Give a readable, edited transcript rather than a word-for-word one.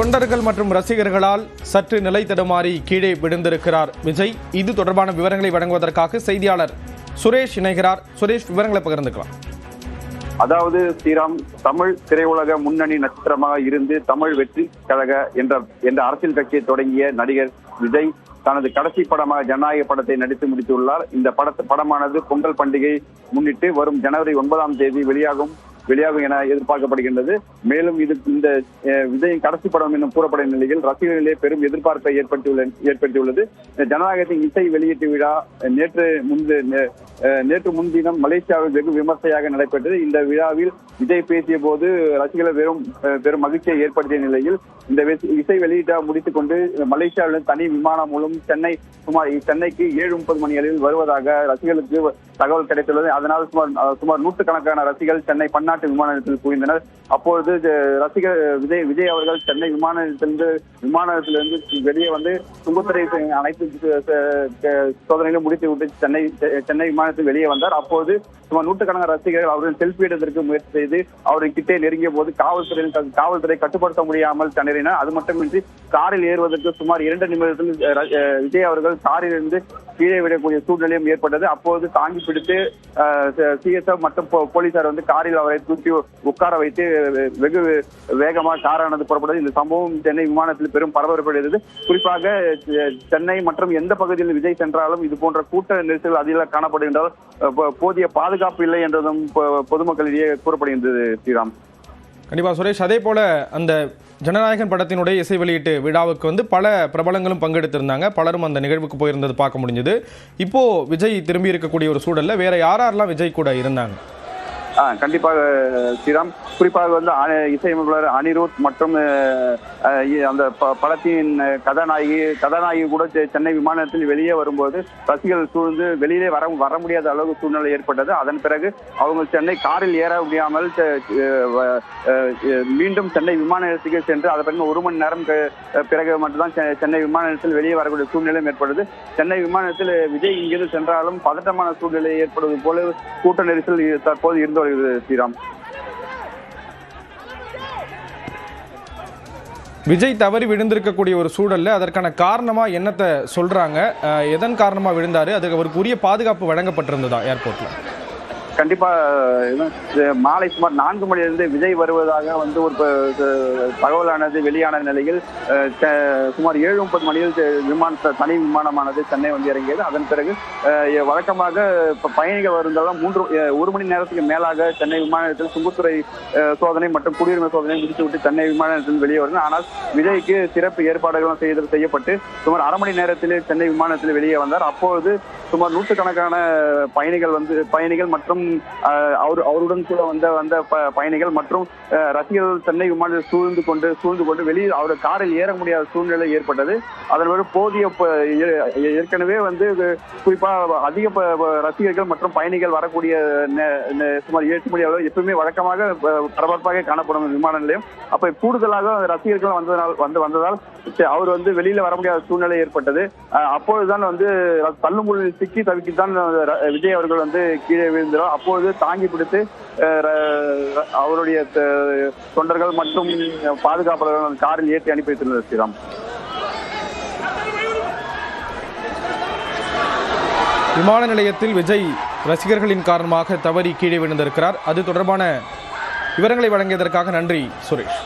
தொண்டர்கள் மற்றும் ரசிகர்களால் சற்று நிலை தடுமாறி கீழே விழுந்திருக்கிறார் விஜய். இது தொடர்பான விவரங்களை வழங்குவதற்காக செய்தியாளர் சுரேஷ் இணைகிறார். சுரேஷ், விவரங்களை பகிர்ந்துக்கலாம். அதாவது ஸ்ரீராம், தமிழ் திரையுலக முன்னணி நட்சத்திரமாக இருந்து தமிழ் வெற்றி கழக என்ற அரசியல் கட்சியை தொடங்கிய நடிகர் விஜய் தனது கடைசி படமாக ஜனநாயக படத்தை நடித்து முடித்துள்ளார். இந்த படமானது பொங்கல் பண்டிகை முன்னிட்டு வரும் ஜனவரி 9ஆம் தேதி வெளியாகும் என எதிர்பார்க்கப்படுகின்றது. மேலும் இந்த விஜயின் கடைசி படம் என்னும் கூறப்படும் நிலையில் ரசிகர்களிலே பெரும் எதிர்பார்ப்பை ஏற்படுத்தியுள்ளது. ஜனநாயகத்தின் இசை வெளியீட்டு விழா நேற்று முன்தினம் மலேசியாவில் வெகு விமர்சையாக நடைபெற்றது. இந்த விழாவில் விஜய் பேசிய போது ரசிகர்கள் பெரும் மகிழ்ச்சியை ஏற்படுத்திய நிலையில் இந்த இசை வெளியீட்டை முடித்துக் கொண்டு மலேசியாவில் தனி விமானம் மூலம் சென்னைக்கு 7:30 மணி அளவில் வருவதாக ரசிகர்களுக்கு தகவல் கிடைத்துள்ளது. அதனால் சுமார் நூற்றுக்கணக்கான ரசிகர்கள் சென்னை பன்னாட்டு விமான நிலையத்தில் குவிந்தனர். அப்பொழுது ரசிகர் விஜய் அவர்கள் சென்னை விமான நிலையத்திலிருந்து வெளியே வந்து சுங்கத்துறை அனைத்து சோதனைகளும் முடித்துவிட்டு சென்னை விமானத்தில் வெளியே வந்தார். அப்போது சுமார் நூற்றுக்கணக்கான ரசிகர்கள் அவர்கள் செல்ஃபி எடுப்பதற்கு முயற்சி செய்து அவருக்கு கிட்டே நெருங்கிய போது காவல்துறை கட்டுப்படுத்த முடியாமல் திணறினார். அது மட்டுமின்றி காரில் ஏறுவதற்கு சுமார் 2 நிமிடத்தில் விஜய் அவர்கள் காரில் இருந்து கீழே விடக்கூடிய சூழ்நிலையும் ஏற்பட்டது. அப்போது தாங்கி பிடித்து சிஎஸ்எஃப் மற்றும் போலீசார் வந்து காரில் அவரை தூக்கி உட்கார வைத்து வெகு வேகமாக காரானது புறப்பட்டது. இந்த சம்பவம் சென்னை விமானத்தில் பெரும் பரபரப்பு. குறிப்பாக சென்னை மற்றும் எந்த பகுதியில் விஜய் சென்றாலும் இது போன்ற கூட்ட நெரிசல் அதிகம் காணப்படுகின்றால் போதிய பாதுகாப்பு இல்லை என்றதும் பொதுமக்களிடையே கூறப்படுகின்றது. ஸ்ரீராம், கண்டிப்பா சுரேஷ், அதே போல அந்த ஜனநாயகன் படத்தினுடைய இசை வெளியீட்டு விழாவுக்கு வந்து பல பிரபலங்களும் பங்கெடுத்திருந்தாங்க. பலரும் அந்த நிகழ்வுக்கு போயிருந்தது பார்க்க முடிஞ்சது. இப்போ விஜய் திரும்பி இருக்கக்கூடிய ஒரு சூழல்ல வேற யாரெல்லாம் விஜய் கூட இருந்தாங்க? கண்டிப்பாக ஸ்ரீராம், குறிப்பாக வந்து இசையமைப்பாளர் அனிருத் மற்றும் அந்த படத்தின் கதாநாயகி கூட சென்னை விமானத்தில் வெளியே வரும்போது ரசிகர்கள் சூழ்ந்து வெளியிலே வர முடியாத அளவுக்கு சூழ்நிலை ஏற்பட்டது. அதன் பிறகு அவங்க சென்னை காரில் ஏற முடியாமல் மீண்டும் சென்னை விமான நிலையத்துக்கு சென்று அதை பிறகு 1 மணி நேரம் பிறகு மட்டும்தான் சென்னை விமான நிலையத்தில் வெளியே வரக்கூடிய சூழ்நிலையும் ஏற்பட்டது. சென்னை விமான நிலையத்தில் விஜய் இங்கிருந்து சென்றாலும் பதட்டமான சூழ்நிலை ஏற்படுவது போல கூட்ட நெரிசல் தற்போது இருந்து வருகிறது. ஸ்ரீராம், விஜய் தவறி விழுந்திருக்கக்கூடிய ஒரு சூழல்ல அதற்கான காரணமா என்னத்தை சொல்றாங்க? எதன் காரணமா விழுந்தாரு? அதுக்கு அவருக்கு உரிய பாதுகாப்பு வழங்கப்பட்டிருந்ததா ஏர்போர்ட்ல? கண்டிப்பா மாலை சுமார் 4 மணியிலிருந்து விஜய் வருவதாக வந்து ஒரு தகவலானது வெளியான நிலையில் சுமார் 7:30 மணியில் தனி விமானமானது சென்னை வந்து இறங்கியது. அதன் பிறகு வழக்கமாக பயணிகள் வருந்தாலும் 1 மணி நேரத்துக்கு மேலாக சென்னை விமான நிலையத்தில் சுங்கத்துறை சோதனை மற்றும் குடியுரிமை சோதனை முடித்துவிட்டு சென்னை விமான நிலையத்தில் வெளியே வருது. ஆனால் விஜய்க்கு சிறப்பு ஏற்பாடுகளும் செய்யப்பட்டு சுமார் அரை மணி நேரத்தில் சென்னை விமானத்தில் வெளியே வந்தார். அப்பொழுது சுமார் நூற்றுக்கணக்கான பயணிகள் மற்றும் அவருடன் கூட வந்த பயணிகள் மற்றும் ரசிகர்கள் சென்னை விமானத்தில் சூழ்ந்து கொண்டு வெளியே அவருடைய காரில் ஏற முடியாத சூழ்நிலை ஏற்பட்டது. அதன் பிறகு போதிய ஏற்கனவே வந்து குறிப்பாக அதிக ரசிகர்கள் மற்றும் பயணிகள் வரக்கூடிய சுமார் 7 மணி அளவு எப்பவுமே வழக்கமாக பரபரப்பாக காணப்படும் விமான நிலையம். அப்ப கூடுதலாக ரசிகர்கள் வந்ததால் அவர் வந்து வெளியில வர முடியாத சூழ்நிலை ஏற்பட்டது. அப்பொழுதுதான் வந்து தள்ளுமுள்ளில் சிக்கி தவிக்கித்தான் விஜய் அவர்கள் வந்து கீழே விழுந்தார். அப்பொழுது தாங்கி பிடித்து அவருடைய தொண்டர்கள் மற்றும் பாதுகாப்பாளர்கள் காரில் ஏற்றி அனுப்பி வைத்துள்ளனர். ஸ்ரீராம், விமான நிலையத்தில் விஜய் ரசிகர்களின் காரணமாக தவறி கீழே விழுந்திருக்கிறார். அது தொடர்பான விவரங்களை வழங்கியதற்காக நன்றி சுரேஷ்.